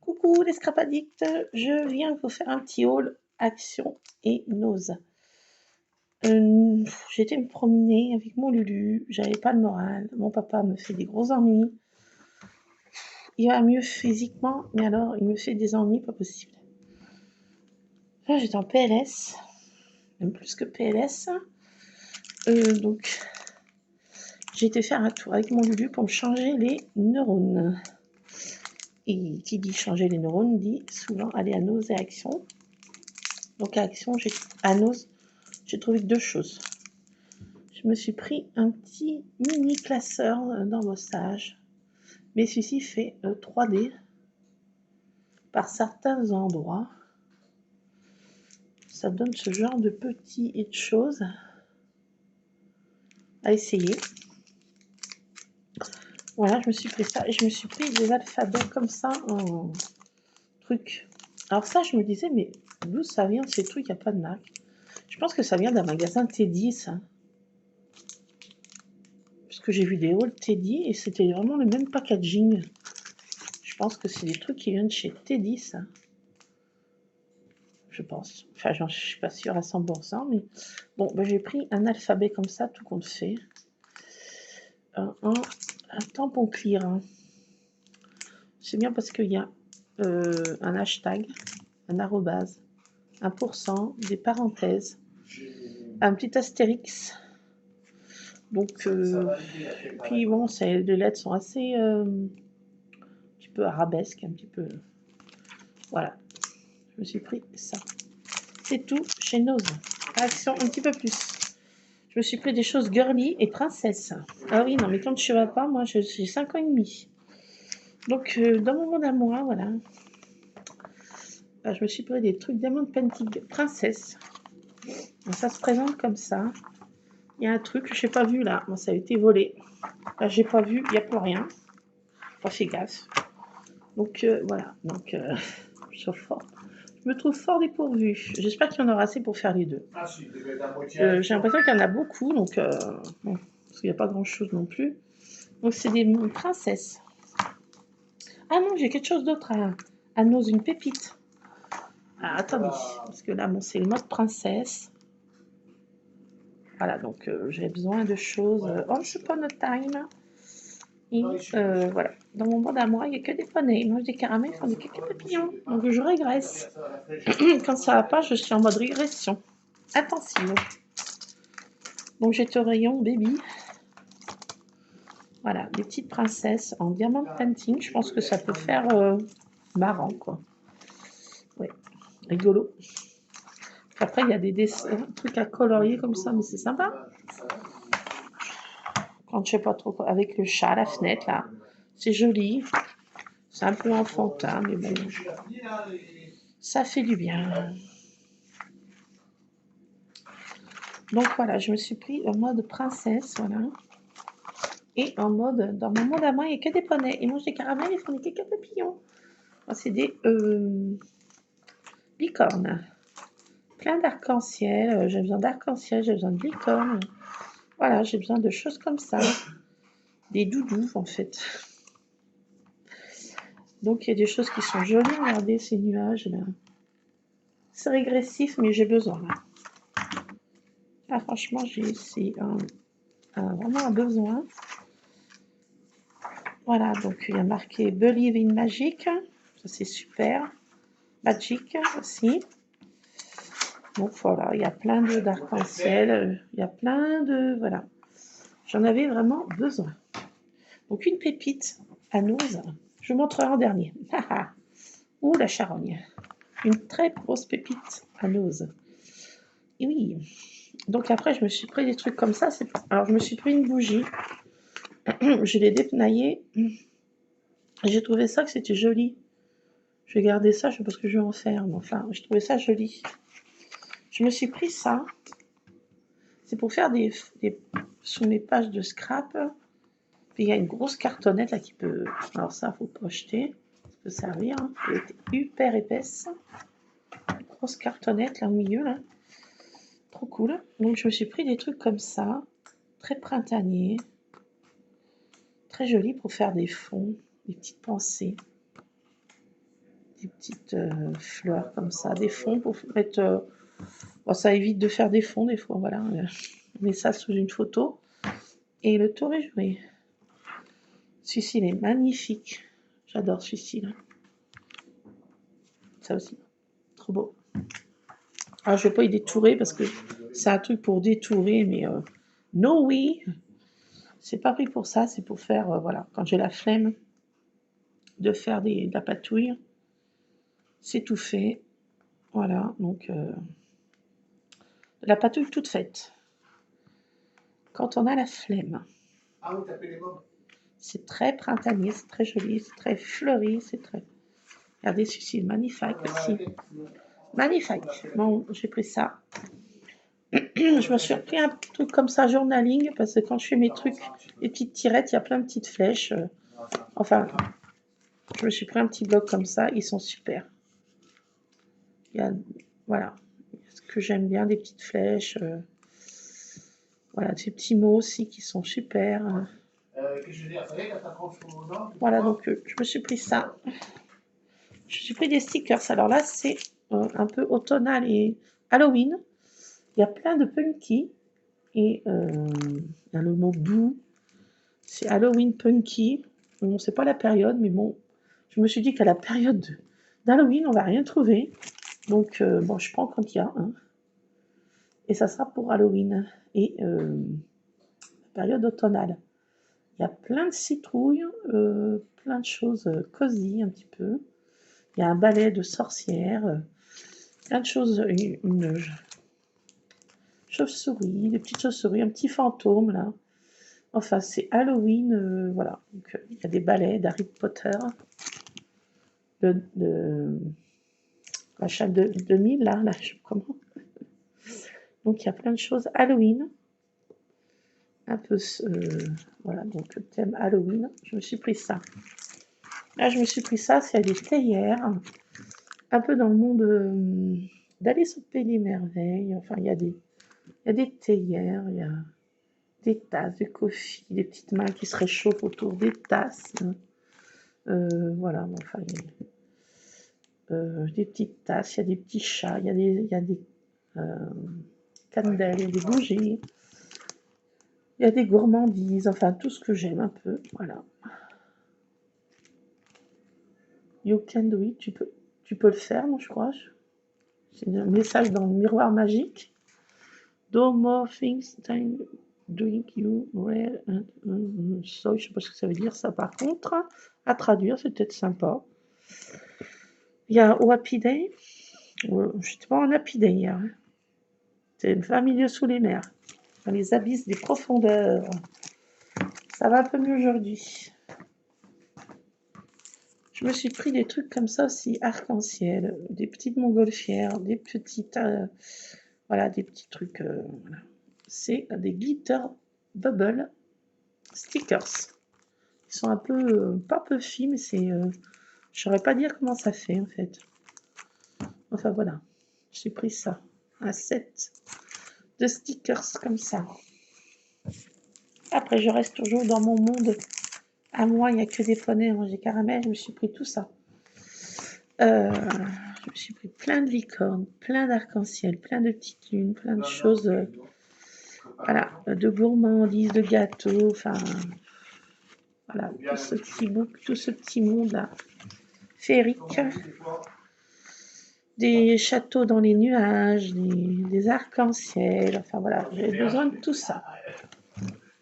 Coucou les scrap addicts, je viens vous faire un petit haul Action et Nose. J'ai été me promener avec mon Lulu, j'avais pas le moral, mon papa me fait des gros ennuis. Il va mieux physiquement, mais alors il me fait des ennuis pas possible. Là j'étais en PLS, même plus que PLS. Donc j'ai été faire un tour avec mon Lulu pour me changer les neurones. Et qui dit changer les neurones dit souvent aller à Nose et Action. Donc à Action, à Nose, j'ai trouvé deux choses. Je me suis pris un petit mini classeur d'embossage, mais celui-ci fait 3D par certains endroits. Ça donne ce genre de petites choses à essayer. Voilà, je me suis pris ça et je me suis pris des alphabets comme ça en truc. Alors ça, je me disais, mais d'où ça vient ces trucs? Il n'y a pas de marque. Je pense que ça vient d'un magasin Teddy, ça. Parce que j'ai vu des hauls Teddy et c'était vraiment le même packaging. Je pense que c'est des trucs qui viennent de chez Teddy, ça. Je pense. Enfin, je suis pas sûre à 100%, mais bon, ben, j'ai pris un alphabet comme ça, tout compte fait. Un tampon clear. Hein. C'est bien parce qu'il y a un hashtag, un arrobase, 1%, des parenthèses, un petit astérix. Donc, puis bon, les lettres sont assez un petit peu arabesques, un petit peu. Voilà. Je me suis pris ça. C'est tout chez Nose. Action un petit peu plus. Je me suis pris des choses girly et princesse. Ah oui, non, mais quand je ne vais pas, moi, j'ai 5 ans et demi. Donc, dans mon monde à moi, voilà. Je me suis pris des trucs Diamond Painting princesse. Donc, ça se présente comme ça. Il y a un truc que je n'ai pas vu là. Bon, ça a été volé. Là, j'ai pas vu, il n'y a plus rien. Pas fait gaffe. Donc, voilà. Donc, je suis fort. Je me trouve fort dépourvu. J'espère qu'il y en aura assez pour faire les deux. J'ai l'impression qu'il y en a beaucoup, donc bon, parce qu'il n'y a pas grand-chose non plus. Donc c'est des princesses. Ah non, j'ai quelque chose d'autre à Nose, une pépite. Ah, attendez, parce que là, bon, c'est le mode princesse. Voilà, donc j'ai besoin de choses once upon a time. Et voilà, dans mon monde à moi, il n'y a que des poneys. Ils mangent des caramels, ils font des caca papillons. Donc je régresse. Quand ça va pas, je suis en mode régression. Attention. Donc j'ai ce rayon baby. Voilà, des petites princesses en diamant painting. Je pense que ça peut faire marrant, quoi. Ouais, rigolo. Puis après, il y a des trucs à colorier comme ça, mais c'est sympa. Quand je sais pas trop quoi, avec le chat à la fenêtre, là. C'est joli. C'est un peu enfantin, mais bon. Ça fait du bien. Donc voilà, je me suis pris en mode princesse, voilà. Et en mode, dans mon monde à moi, il n'y a que des poneys. Ils mangent des caramels, ils font des caca papillons. C'est des licornes. Plein d'arc-en-ciel. J'ai besoin d'arc-en-ciel, j'ai besoin de licornes. Voilà, j'ai besoin de choses comme ça. Des doudous, en fait. Donc, il y a des choses qui sont jolies. Regardez ces nuages, là. C'est régressif, mais j'ai besoin. Là, franchement, c'est vraiment un besoin. Voilà, donc il y a marqué Believe in Magic. Ça, c'est super. Magic aussi. Donc, voilà, il y a plein d'arc-en-ciel. Il y a plein de... Voilà. J'en avais vraiment besoin. Donc, une pépite à Nose. Je vous montrerai en dernier. Ouh, la charogne. Une très grosse pépite à Nose. Et oui. Donc après, je me suis pris des trucs comme ça. Alors, je me suis pris une bougie. Je l'ai dépenaillée. J'ai trouvé ça que c'était joli. Je vais garder ça, je sais pas ce que je vais en faire. Mais enfin, j'ai trouvé ça joli. Je me suis pris ça. C'est pour faire sous mes pages de scrap. Puis il y a une grosse cartonnette là qui peut... Alors ça, faut pas jeter. Ça peut servir. Hein. Elle était hyper épaisse. Une grosse cartonnette là au milieu là. Trop cool. Donc je me suis pris des trucs comme ça. Très printanier. Très joli pour faire des fonds. Des petites pensées. des petites fleurs comme ça, des fonds pour mettre... bon, ça évite de faire des fonds des fois, voilà. On met ça sous une photo. Et le tour est joué. Celui-ci, il est magnifique. J'adore celui-ci, là. Ça aussi, trop beau. Alors, je ne vais pas y détourer parce que c'est un truc pour détourer, mais no oui. C'est pas pris pour ça, c'est pour faire, voilà, quand j'ai la flemme de faire de la patouille, c'est tout fait. Voilà, donc la patouille toute faite. Quand on a la flemme. Ah oui, tapez les mômes. C'est très printanier, c'est très joli, c'est très fleuri, c'est très... Regardez celui-ci, magnifique aussi. Magnifique. Bon, j'ai pris ça. Je me suis repris un truc comme ça, journaling, parce que quand je fais mes trucs, les petites tirettes, il y a plein de petites flèches. Enfin, je me suis pris un petit bloc comme ça, ils sont super. Il y a, voilà, ce que j'aime bien, des petites flèches. Voilà, ces petits mots aussi qui sont super. Voilà, donc je me suis pris ça. Je me suis pris des stickers. Alors là, c'est un peu automnal et Halloween. Il y a plein de punky. Et il y a le mot doux. C'est Halloween punky. Bon, c'est pas la période, mais bon, je me suis dit qu'à la période d'Halloween, on va rien trouver. Donc, bon, je prends quand il y a. Hein. Et ça sera pour Halloween. Et la période automnale. Il y a plein de citrouilles, plein de choses cosy un petit peu. Il y a un balai de sorcières, plein de choses, une chauve-souris, des petites chauves-souris, un petit fantôme là. Enfin, c'est Halloween, voilà. Donc, il y a des balais d'Harry Potter, la chaîne de 2000 là, je sais comment. Donc, il y a plein de choses Halloween. Un peu, voilà, donc le thème Halloween. Je me suis pris ça. Là, je me suis pris ça, c'est des théières. Un peu dans le monde d'Alice au Pays des Merveilles. Enfin, il y a des théières, il y a des tasses de coffee, des petites mains qui se réchauffent autour des tasses. Voilà, enfin, des petites tasses, il y a des petits chats, il y a des candelles, il y a des bougies, il y a des gourmandises, enfin, tout ce que j'aime un peu, voilà. You can do it, tu peux le faire, moi, je crois. C'est un message dans le miroir magique. Do more things than doing you well. So, je sais pas ce que ça veut dire ça par contre. À traduire, c'est peut-être sympa. Il y a au Happy Day. Je n'étais pas en Happy Day hier. Hein. C'est une famille milieu sous les mers. Dans les abysses des profondeurs. Ça va un peu mieux aujourd'hui. Je me suis pris des trucs comme ça aussi, arc-en-ciel, des petites montgolfières, des petites, voilà, des petits trucs. Voilà. C'est des glitter bubble stickers. Ils sont un peu, pas puffy, mais c'est, je ne saurais pas dire comment ça fait en fait. Enfin voilà, j'ai pris ça, un set de stickers comme ça. Après, je reste toujours dans mon monde. À moi, il n'y a que des poneys rangés caramel. Je me suis pris tout ça. Je me suis pris plein de licornes, plein d'arc-en-ciel, plein de petites lunes, plein de choses. Voilà, de gourmandises, de gâteaux, enfin, voilà, tout ce petit monde-là, féerique, des châteaux dans les nuages, des arcs-en-ciel, enfin voilà, j'avais besoin de tout ça,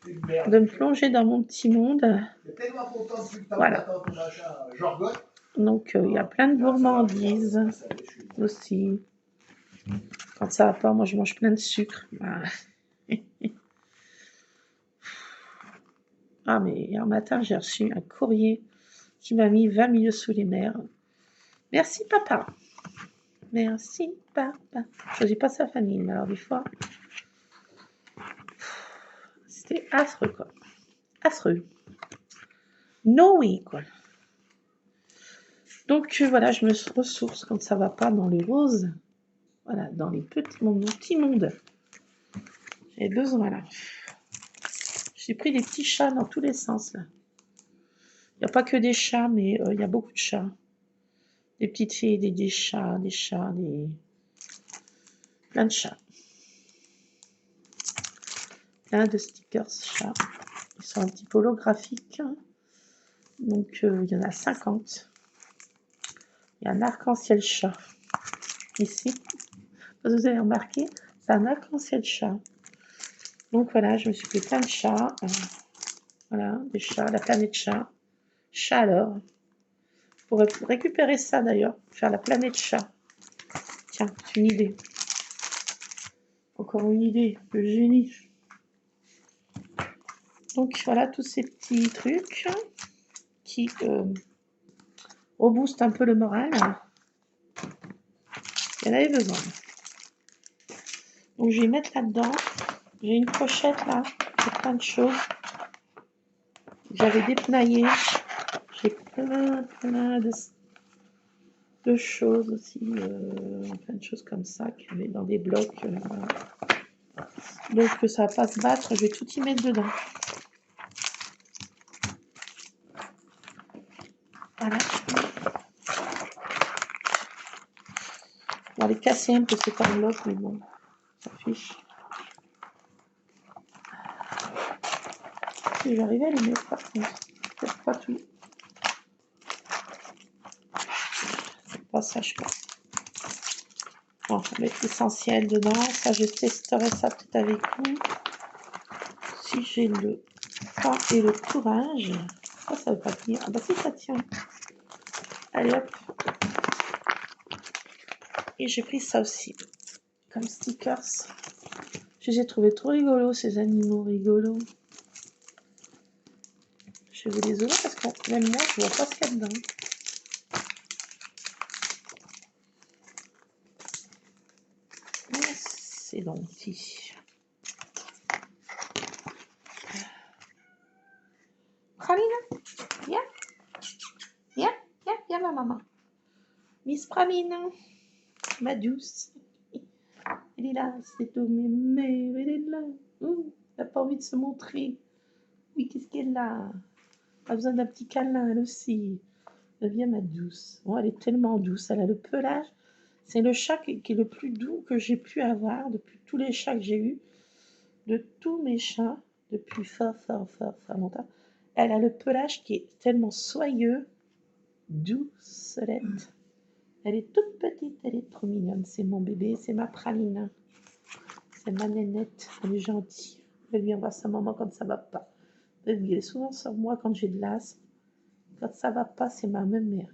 de me plonger dans mon petit monde, voilà. Donc, il y a plein de gourmandises aussi. Quand ça va pas, moi je mange plein de sucre. Ah, mais hier matin, j'ai reçu un courrier qui m'a mis 20 milieux sous les mers. Merci, papa. Merci, papa. Je choisis pas sa famille, mais alors des fois, c'était affreux, quoi. Affreux. No way, quoi. Donc, voilà, je me ressource quand ça va pas dans les roses. Voilà, dans les mon petit monde. J'ai besoin, là. J'ai pris des petits chats dans tous les sens, là. Il n'y a pas que des chats, mais il y a beaucoup de chats. Des petites filles, des chats, plein de chats. Plein de stickers chats. Ils sont un petit peu holographiques. Donc, il y en a 50. Il y a un arc-en-ciel chat. Ici. Vous avez remarqué, c'est un arc-en-ciel chat. Donc, voilà, je me suis fait plein de chats. Voilà, des chats, la planète chat. Chat alors. Pour récupérer ça d'ailleurs, faire la planète chat. Tiens, c'est une idée. Encore une idée de génie. Donc voilà tous ces petits trucs qui reboostent un peu le moral. Il y en avait besoin. Donc je vais mettre là-dedans. J'ai une pochette là, j'ai plein de choses. J'avais dépenaillé. J'ai plein de choses aussi. Plein de choses comme ça qu'il y avait dans des blocs. Voilà. Donc ça va pas se battre, je vais tout y mettre dedans. Voilà. On va les casser un peu cette enveloppe, mais bon, ça fiche. Si j'arrivais à les mettre par contre, peut-être pas tout. C'est pas ça, je pense. Bon, on va mettre l'essentiel dedans. Ça, je testerai ça peut-être avec vous. Si j'ai le temps et le courage. Ça veut pas tenir. Ah bah si, ça tient. Allez hop. Et j'ai pris ça aussi, comme stickers. Je les ai trouvés trop rigolos, ces animaux rigolos. Je vais vous les ouvrir parce que même moi, je vois pas ce qu'il y a dedans. C'est donc petit. Praline, viens. Viens, viens, viens ma maman. Miss Praline, ma douce. Elle est là, c'est tout mémé, elle est là. Elle n'a pas envie de se montrer. Oui, qu'est-ce qu'elle a? Elle a besoin d'un petit câlin, elle aussi. Viens ma douce. Oh, elle est tellement douce, elle a le pelage. C'est le chat qui est le plus doux que j'ai pu avoir depuis tous les chats que j'ai eus. De tous mes chats, depuis fort longtemps. Elle a le pelage qui est tellement soyeux, doucelette. Elle est toute petite, elle est trop mignonne. C'est mon bébé, c'est ma praline. C'est ma nénette, elle est gentille. Elle vient voir sa maman quand ça va pas. Elle est souvent sur moi quand j'ai de l'asthme. Quand ça va pas, c'est ma même mère.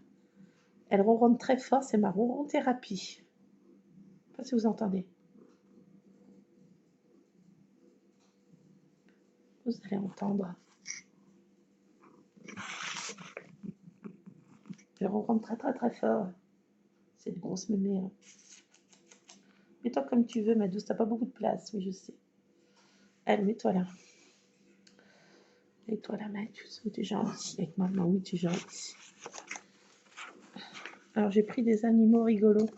Elle ronronne très fort, c'est ma ronron thérapie. Je sais pas si vous entendez. Vous allez entendre. Elle ronronne très fort. C'est une grosse mémé. Hein. Mets-toi comme tu veux, ma douce, t'as pas beaucoup de place, oui, je sais. Allez, mets-toi là. Mets-toi là, ma douce. Oui, t'es gentille avec maman, oui, t'es gentille. Alors, j'ai pris des animaux rigolos.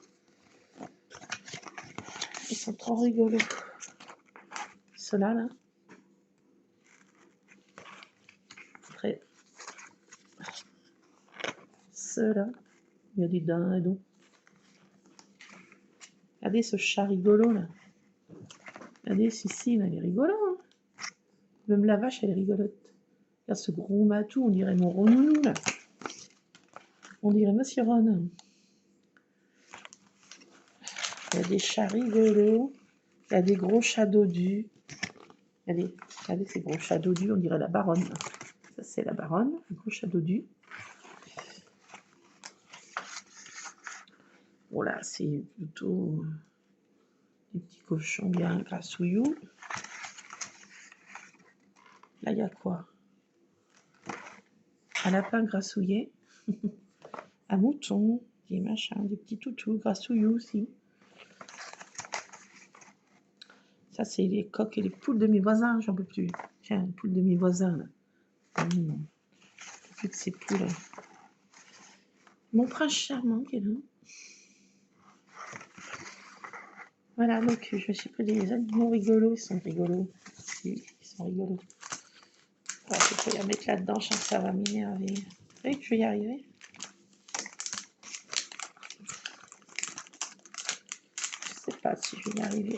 Ils sont trop rigolos. Ceux-là, là. Après, ceux-là. Il y a des dindons. Regardez ce chat rigolo, là. Regardez, Sissi, là, il est rigolo. Hein. Même la vache, elle est rigolote. Regarde ce gros matou, on dirait mon Ronounou, là. On dirait Monsieur Ron. Il y a des chats rigolos. Il y a des gros chats dodus. Regardez ces gros chats dodus, on dirait la baronne. Ça, c'est la baronne, un gros chat dodu. Bon, là, c'est plutôt des petits cochons bien grassouillous. Là, il y a quoi? Un lapin grassouillé. Un mouton, des machins, des petits toutous grassouillous aussi. Ça, c'est les coqs et les poules de mes voisins, j'en peux plus. Tiens, une poule de mes voisins, là. Plus que ces poules. Mon prince charmant qui est là. Voilà, donc je me suis pris des animaux rigolos. Ils sont rigolos. Ils sont rigolos. Voilà, je peux les mettre là-dedans, je sens que ça va m'énerver. Vous savez que je vais y arriver. pas si je vais y arriver.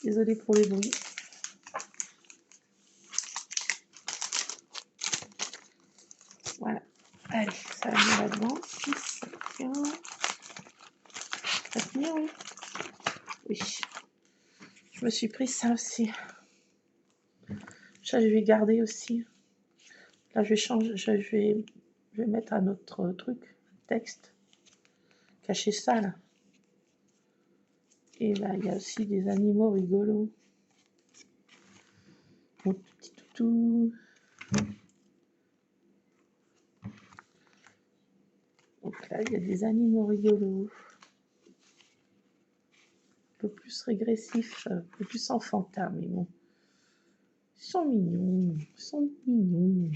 Désolée pour les bruits. Voilà. Allez, ça va venir là-dedans. Si ça tient. Ça tient, oui. Oui. Je me suis pris ça aussi. Ça, je vais garder aussi. Là, je vais changer. Je vais mettre un autre truc. Texte. Cacher ça, là. Et là, il y a aussi des animaux rigolos. Mon petit toutou. Donc là, il y a des animaux rigolos. Un peu plus régressifs, un peu plus enfantins, mais bon. Ils sont mignons. Ils sont mignons.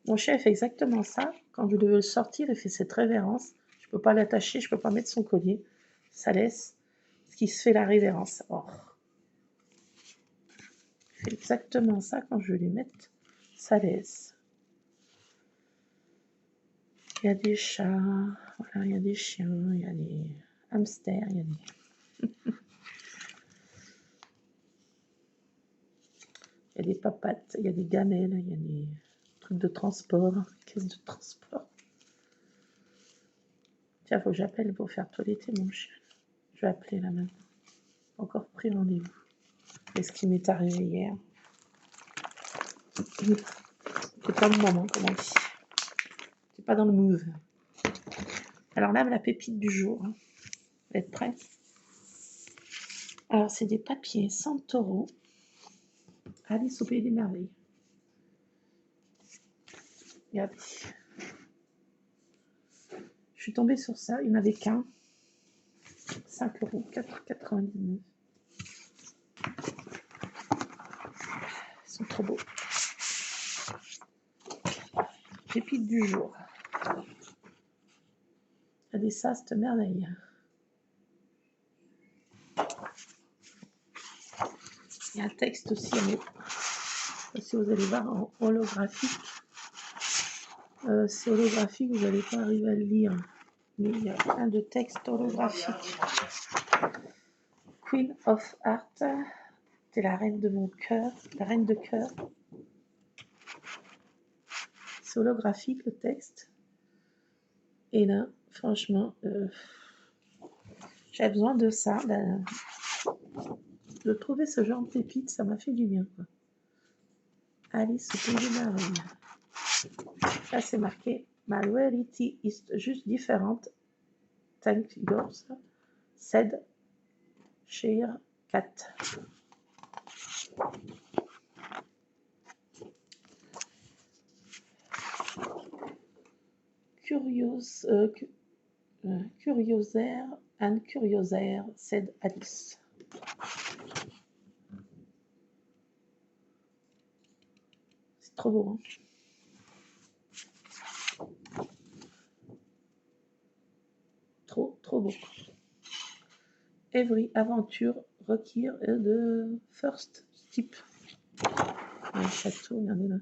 Mon chien fait exactement ça. Quand je devais le sortir, il fait cette révérence. Je ne peux pas l'attacher, je ne peux pas mettre son collier. Ça laisse ce qui se fait la révérence. Or, il fait exactement ça quand je vais lui mettre sa laisse. Il y a des chats, voilà, il y a des chiens, il y a des hamsters, il y a des papates, il y a des gamelles, il y a des trucs de transport, caisses de transport. Tiens, faut que j'appelle pour faire toiletter mon chien. Je vais appeler là maintenant. Encore pris rendez-vous. Et ce qui m'est arrivé hier. C'est pas le moment, comme on dit. C'est pas dans le move. Alors là, la pépite du jour. Vous êtes prêts? Alors, c'est des papiers Santoro. Alice au pays des merveilles. Regardez. Je suis tombée sur ça. Il n'y en avait qu'un. 5 €, 4,99 €. Ils sont trop beaux. Pépite du jour. Regardez ça, cette merveille. Il y a un texte aussi, mais si vous allez voir en holographique. C'est holographique, vous n'allez pas arriver à le lire. Mais il y a plein de textes holographiques. Queen of Heart, c'est la reine de mon cœur, la reine de cœur. C'est holographique le texte. Et là, franchement, j'avais besoin de ça, de trouver ce genre de pépite, ça m'a fait du bien, quoi. Alice au pays des merveilles. Là, c'est marqué My reality is just different. Thank yours, said Sheer Cat. Curiouser and Curiouser, said Alice. C'est trop beau, hein? Trop beau. Every aventure requiert the first step. Un château, regardez là.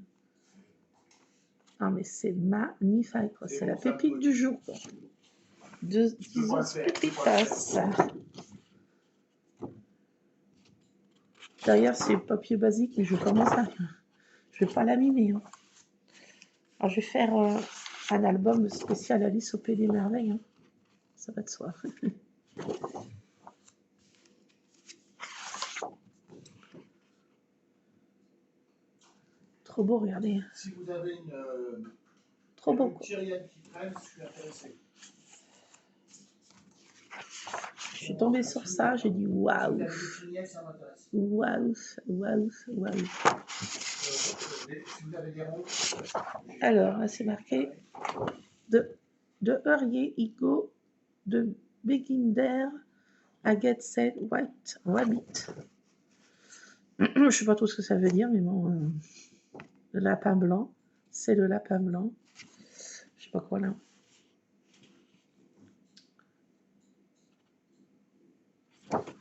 Ah, mais c'est magnifique, quoi. C'est la pépite du jour, quoi. Disons pépitas. Derrière, c'est papier basique, mais je commence à... Je vais pas l'amimer, hein. Alors, je vais faire un album spécial Alice au pays des merveilles, hein. Ça va de soi. Trop beau, regardez. Si vous avez une... Trop beau, quoi. Tyrienne qui traîne, je suis intéressé. Je suis tombée sur ça, j'ai dit waouh. Waouh, waouh, waouh. Alors, là, c'est marqué de Eurier Igo de Beginder à Get Set White Rabbit. Je sais pas trop ce que ça veut dire, mais bon, le lapin blanc, c'est le lapin blanc. Je sais pas quoi là.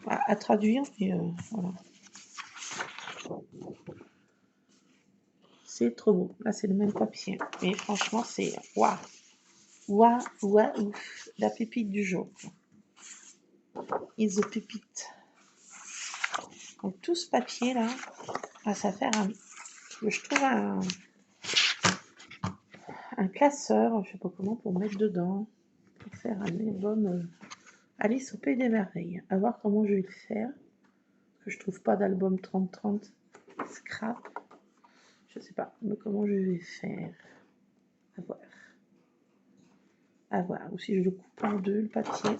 À traduire, mais voilà. C'est trop beau. Là, c'est le même papier. Mais franchement, c'est waouh. Waouh, la pépite du jour. Is the pépite. Donc tout ce papier là, ça faire je trouve un classeur, je sais pas comment, pour mettre dedans, pour faire un album Alice au Pays des Merveilles. À voir comment je vais le faire, parce que je trouve pas d'album 30-30 scrap. Je sais pas comment je vais faire. À voir. À voir. Ou si je le coupe en deux, le papier.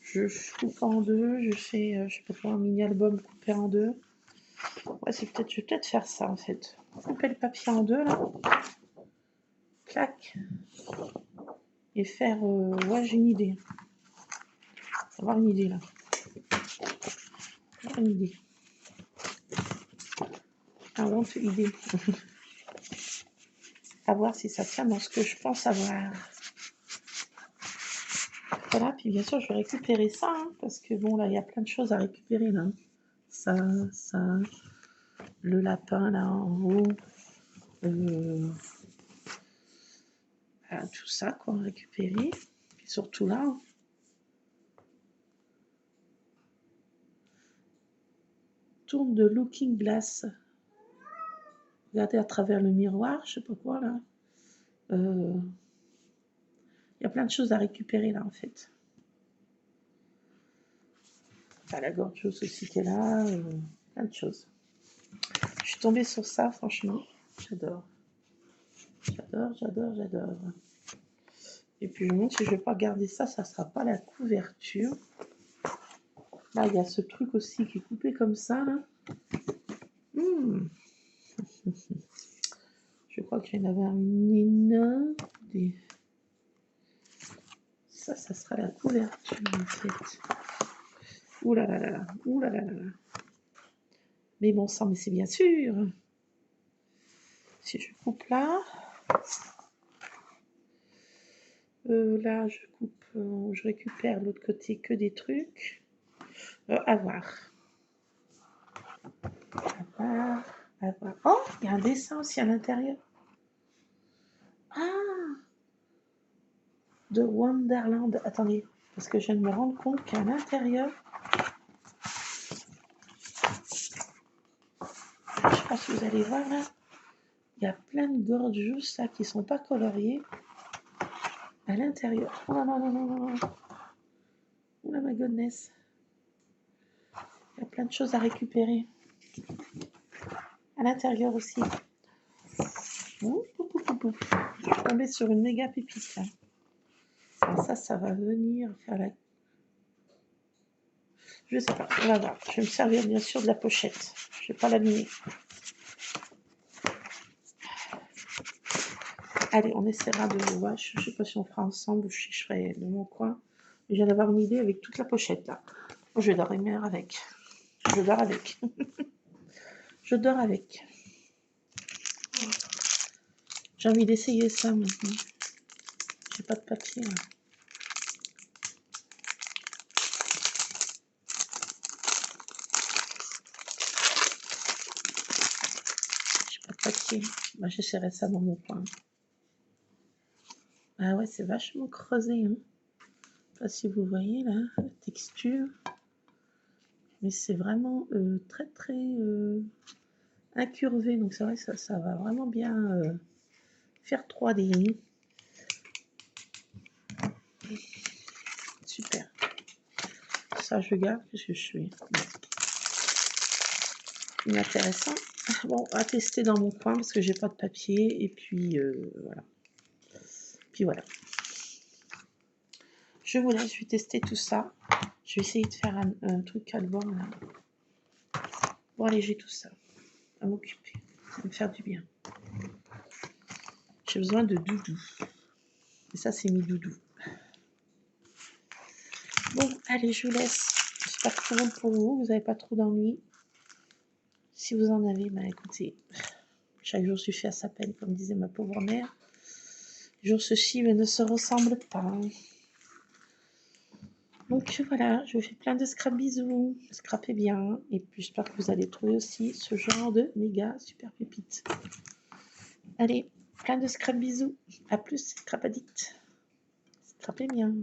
Je coupe en deux, je fais, je sais pas quoi, un mini-album coupé en deux. Ouais, je vais peut-être faire ça en fait. Couper le papier en deux là. Clac. Et faire, ouais, j'ai une idée. Avoir une idée là. Avoir une idée. Un want idée. À voir si ça tient dans ce que je pense avoir. Voilà, puis bien sûr, je vais récupérer ça, hein, parce que bon, là, il y a plein de choses à récupérer, là. Ça, le lapin, là, en haut. Voilà, tout ça, quoi, récupérer. Puis surtout là. Hein. Tourne de Looking Glass. Regardez à travers le miroir, je sais pas quoi, là. Il y a plein de choses à récupérer, là, en fait. La gorgeuse aussi qui est là. Plein de choses. Je suis tombée sur ça, franchement. J'adore. J'adore. Et puis je me demande si je vais pas garder ça, ça sera pas la couverture. Là, il y a ce truc aussi qui est coupé comme ça. Là. Je crois qu'il y en avait un énorme. Ça sera la couverture en fait. Ouh là là là là. Ouh là là là là. Mais bon sang, mais c'est bien sûr. Si je coupe là. Là, je coupe, je récupère de l'autre côté que des trucs. À voir. À voir. Oh, il y a un dessin aussi à l'intérieur. Ah, de Wonderland. Attendez, parce que je viens de me rendre compte qu'à l'intérieur, je ne sais pas si vous allez voir là, il y a plein de gorgeous là qui sont pas coloriées à l'intérieur. Oh non, non, non, non, non. Oh là, my goodness. Il y a plein de choses à récupérer. À l'intérieur aussi. Je suis tombée sur une méga pépite là. Alors ça va venir faire la... Je sais pas, on va voir. Je vais me servir bien sûr de la pochette. Je vais pas l'abîmer. Allez, on essaiera de... Ouais, je sais pas si on fera ensemble ou si je ferai de mon coin. Je viens d'avoir une idée avec toute la pochette là. Je vais dormir avec. Je dors avec. Je dors avec. J'ai envie d'essayer ça maintenant. J'ai pas de papier là. J'ai pas de papier. Bah, j'essaierai ça dans mon coin. Ah ouais, c'est vachement creusé. Hein. Je sais pas si vous voyez là, la texture. Mais c'est vraiment très très incurvé. Donc c'est vrai que ça va vraiment bien faire 3D. Super. Ça, je garde parce que je suis inintéressant. Bon, à tester dans mon coin parce que j'ai pas de papier. Et puis, voilà. Puis voilà. Je vous laisse, je vais tester tout ça. Je vais essayer de faire un truc album là. Pour alléger tout ça. À m'occuper. Ça va me faire du bien. J'ai besoin de doudou. Et ça, c'est mes doudous. Bon, allez, je vous laisse. J'espère que tout le monde pour vous. Vous n'avez pas trop d'ennuis. Si vous en avez, bah écoutez, chaque jour suffit à sa peine, comme disait ma pauvre mère. Les jours se suivent et ne se ressemblent pas. Donc voilà, je vous fais plein de scrap bisous. Scrapez bien. Et puis j'espère que vous allez trouver aussi ce genre de méga super pépites. Allez, Plein de scrap bisous. À plus, Scrapadite. Scrapez bien.